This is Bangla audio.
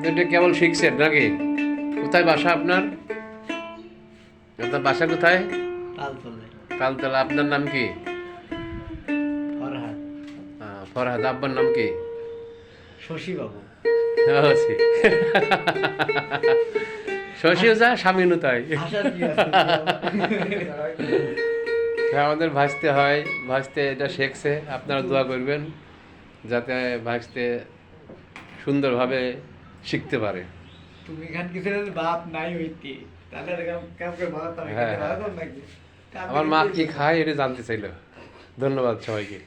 এটা কেবল শিখছেন নাকি? কোথায় বাসা আপনার? আপনার বাসা কোথায়? তালতলে। তালতলা। আপনার নাম কি? ফরহাদ। ফরহাদ। আব্বার নাম কি? শশী বাবু। শশী। শশীও যা, স্বামীনও তাই। ভাষা কি আছে? আমাদের ভাসতে হয়, ভাসতে এটা শেখছে। আপনারা দোয়া করবেন যাতে ভাসতে সুন্দরভাবে শিখতে পারে। তুমি এখান কিছু বাপ নাই হইতে তাহলে কাম করে ভালো তো হ্যাঁ, ভালো হ্যাঁ। নাকি? আমার মা কি খায় এটা জানতে চাইলো। ধন্যবাদ সবাইকে।